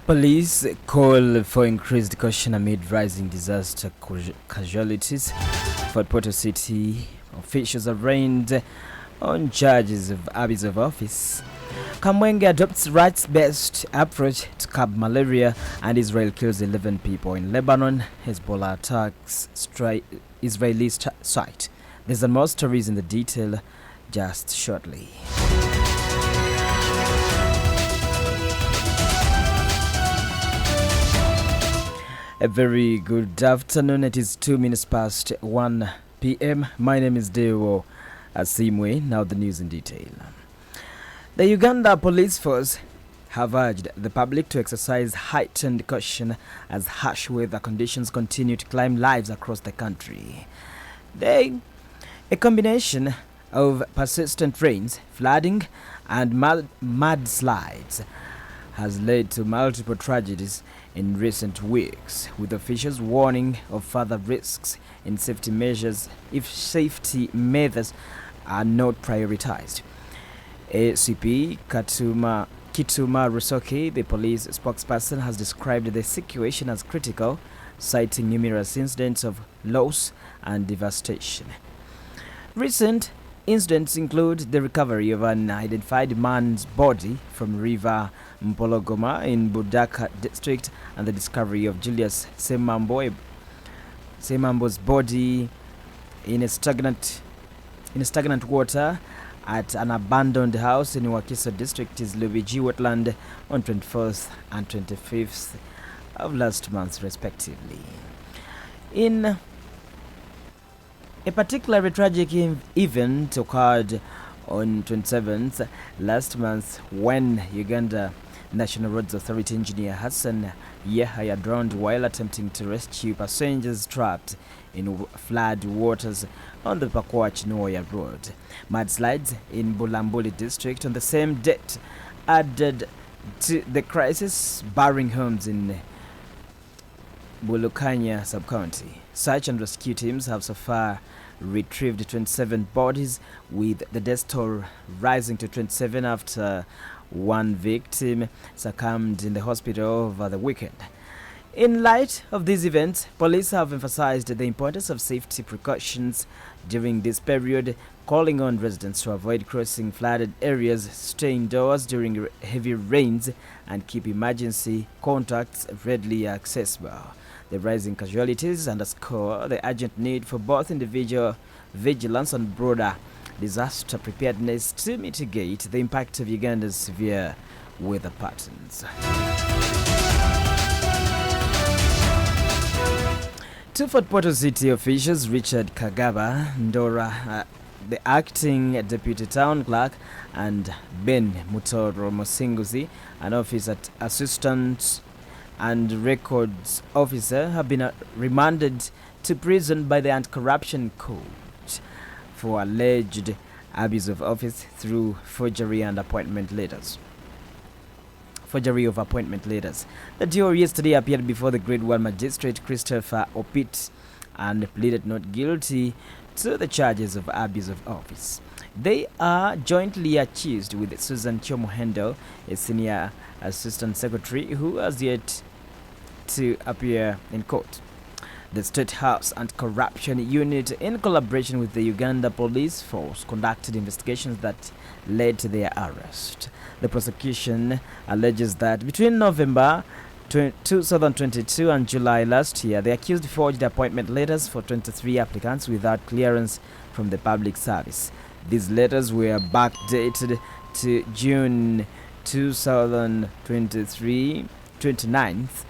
Police call for increased caution amid rising disaster casualties. Fort Portal City officials arraigned on charges of abuse of office. Kamwenge adopts rights-based approach to curb malaria, and Israel kills 11 people in Lebanon. Hezbollah attacks Israeli site. There's some more stories in the detail just shortly. A very good afternoon. It is 2 minutes past 1 p.m. My name is Deo Asiimwe. Now the news in detail. The Uganda Police Force have urged the public to exercise heightened caution as harsh weather conditions continue to claim lives across the country. A combination of persistent rains, flooding, and mudslides has led to multiple tragedies in recent weeks, with officials warning of further risks in safety measures if safety measures are not prioritized. ACP Kituma Rusoki, the police spokesperson, has described the situation as critical, citing numerous incidents of loss and devastation. Recent incidents include the recovery of an identified man's body from River Mpologoma in Budaka district and the discovery of Julius Semambo's body in stagnant water at an abandoned house in Wakiso district is Lubiji wetland on 24th and 25th of last month respectively. In a particularly tragic event occurred on 27th last month when Uganda National Roads Authority engineer Hassan Yehaya drowned while attempting to rescue passengers trapped in flood waters on the Pakwach-Nuoya Road. Mudslides in Bulambuli district on the same date added to the crisis, burying homes in Bulukanya sub-county. Search and rescue teams have so far retrieved 27 bodies, with the death toll rising to 27 after one victim succumbed in the hospital over the weekend. In light of these events, police have emphasized the importance of safety precautions during this period, calling on residents to avoid crossing flooded areas, stay indoors during heavy rains, and keep emergency contacts readily accessible. The rising casualties underscore the urgent need for both individual vigilance and broader disaster preparedness to mitigate the impact of Uganda's severe weather patterns. Two Fort Portal City officials, Richard Kagaba Ndora, the acting deputy town clerk, and Ben Mutoro Mosinguzi, an office assistant and records officer, have been remanded to prison by the Anti-Corruption Court for alleged abuse of office through forgery of appointment letters. The duo yesterday appeared before the Grade 1 Magistrate Christopher Opit and pleaded not guilty to the charges of abuse of office. They are jointly accused with Susan Chomohendo, a senior assistant secretary who has yet to appear in court. The State House Anti-Corruption Unit, in collaboration with the Uganda Police Force, conducted investigations that led to their arrest. The prosecution alleges that between November 2022 and July last year, the accused forged appointment letters for 23 applicants without clearance from the public service. These letters were backdated to June 2023, 29th,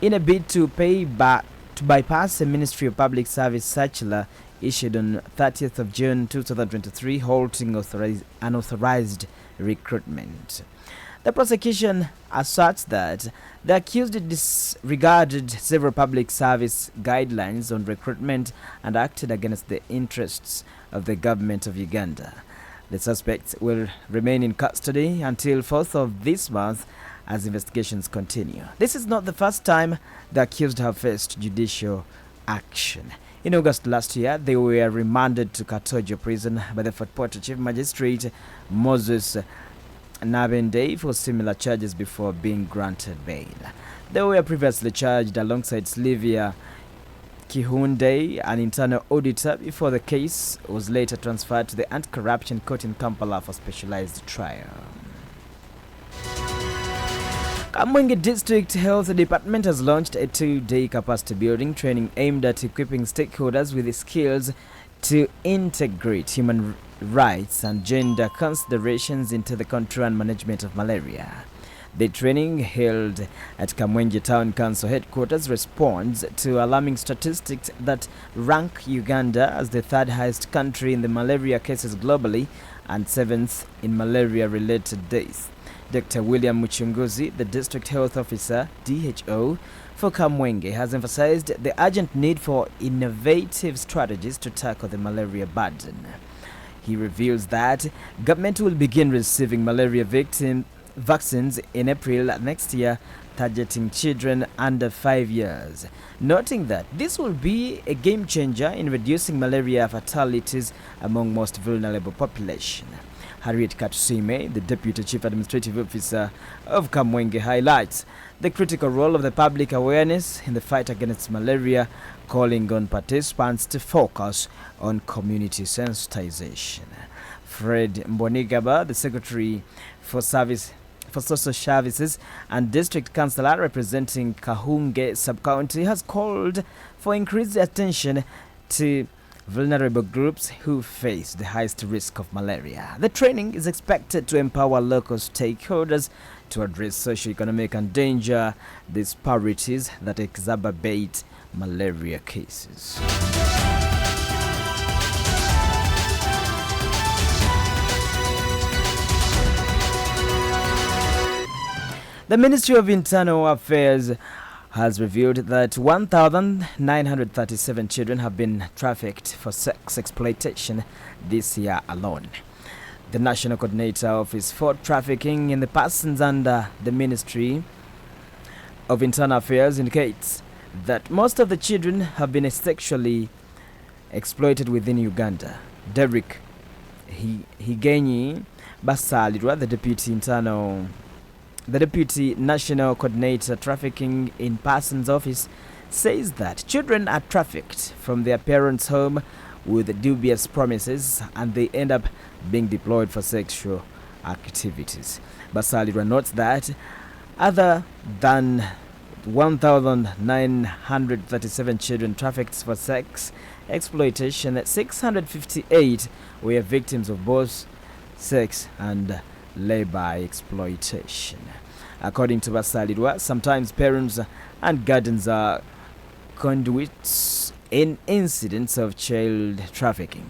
in a bid to bypass a Ministry of Public Service circular issued on 30th of June 2023, halting unauthorized recruitment. The prosecution asserts that the accused disregarded several public service guidelines on recruitment and acted against the interests of the government of Uganda. The suspects will remain in custody until 4th of this month as investigations continue. This is not the first time the accused have faced judicial action. In August last year, they were remanded to Katojo prison by the Fort Portal Chief Magistrate Moses Nabende for similar charges before being granted bail. They were previously charged alongside Slivia Kihunde, an internal auditor, before the case was later transferred to the Anti-Corruption Court in Kampala for specialized trial. Kamwenge District Health Department has launched a 2-day capacity building training aimed at equipping stakeholders with the skills to integrate human rights and gender considerations into the control and management of malaria. The training held at Kamwenge Town Council headquarters responds to alarming statistics that rank Uganda as the third highest country in the malaria cases globally and 7th in malaria-related deaths. Dr. William Muchunguzi, the District Health Officer, DHO, for Kamwenge, has emphasized the urgent need for innovative strategies to tackle the malaria burden. He reveals that government will begin receiving malaria vaccines in April next year, targeting children under 5 years, noting that this will be a game changer in reducing malaria fatalities among most vulnerable population. Harriet Katusime, the Deputy Chief Administrative Officer of Kamwenge, highlights the critical role of the public awareness in the fight against malaria, calling on participants to focus on community sensitization. Fred Mbonigaba, the Secretary for Social Services and District Councillor representing Kahunge Sub-County, has called for increased attention to vulnerable groups who face the highest risk of malaria. The training is expected to empower local stakeholders to address socio-economic and danger disparities that exacerbate malaria cases. The Ministry of Internal Affairs has revealed that 1,937 children have been trafficked for sex exploitation this year alone. The National Coordinator Office for Trafficking in the Persons under the Ministry of Internal Affairs indicates that most of the children have been sexually exploited within Uganda. Derek Higenyi Basalirwa, the Deputy National Coordinator Trafficking in Persons Office, says that children are trafficked from their parents' home with dubious promises and they end up being deployed for sexual activities. Basalirwa notes that other than 1,937 children trafficked for sex exploitation, 658 were victims of both sex and labor exploitation. According to Basalirwa, sometimes parents and guardians are conduits in incidents of child trafficking.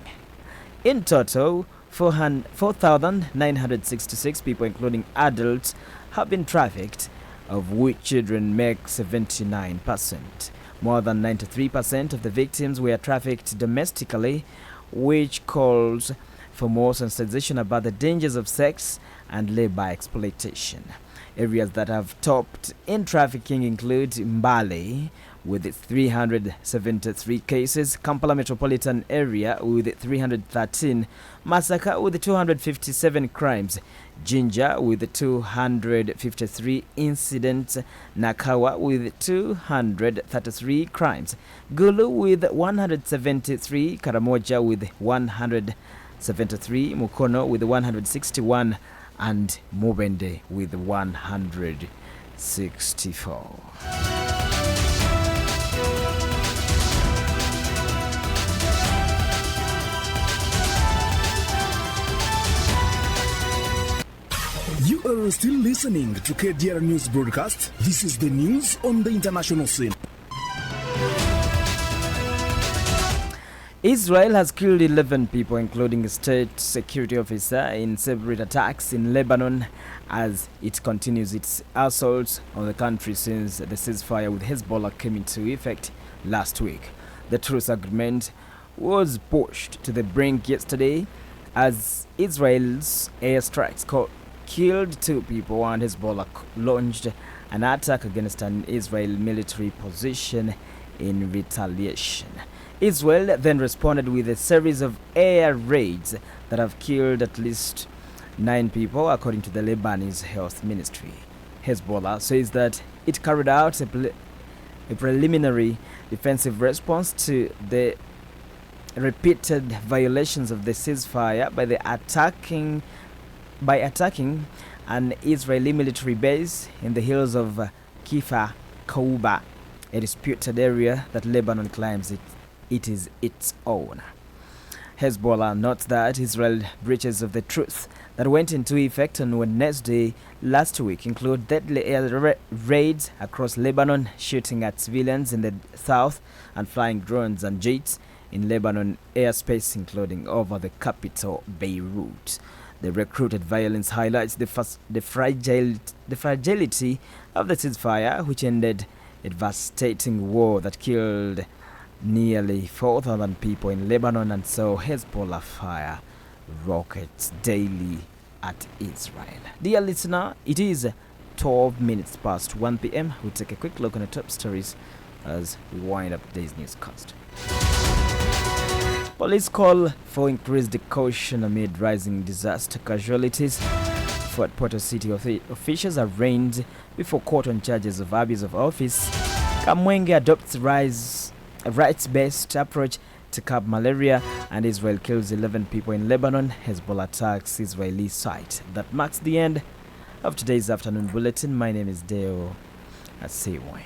In total, 4,966 people, including adults, have been trafficked, of which children make 79%. More than 93% of the victims were trafficked domestically, which calls for more sensitization about the dangers of sex and labor exploitation. Areas that have topped in trafficking include Mbale with 373 cases, Kampala Metropolitan Area with 313, Masaka with 257 crimes, Jinja with 253 incidents, Nakawa with 233 crimes, Gulu with 173, Karamoja with 173, Mukono with 161, and Mubende with 164. You are still listening to KDR News Broadcast. This is the news on the international scene. Israel has killed 11 people, including a state security officer, in separate attacks in Lebanon as it continues its assaults on the country since the ceasefire with Hezbollah came into effect last week. The truce agreement was pushed to the brink yesterday as Israel's airstrikes killed 2 people and Hezbollah launched an attack against an Israeli military position in retaliation. Israel then responded with a series of air raids that have killed at least 9 people, according to the Lebanese Health Ministry. Hezbollah says that it carried out a preliminary defensive response to the repeated violations of the ceasefire by attacking an Israeli military base in the hills of Kfar Kouba, a disputed area that Lebanon claims it is its own. Hezbollah notes that Israel breaches of the truce that went into effect on Wednesday last week include deadly air raids across Lebanon, shooting at civilians in the south, and flying drones and jets in Lebanon airspace, including over the capital, Beirut. The recruited violence highlights the fragility of the ceasefire, which ended a devastating war that killed nearly 4,000 people in Lebanon and saw Hezbollah fire rockets daily at Israel. Dear listener, it is 12 minutes past 1 p.m. We'll take a quick look on the top stories as we wind up today's newscast. Police call for increased caution amid rising disaster casualties. Fort Portal City officials are arraigned before court on charges of abuse of office. Kamwenge adopts rights-based approach to curb malaria, and Israel kills 11 people in Lebanon. Hezbollah attacks Israeli site. That marks the end of today's afternoon bulletin. My name is Deo Asiimwe.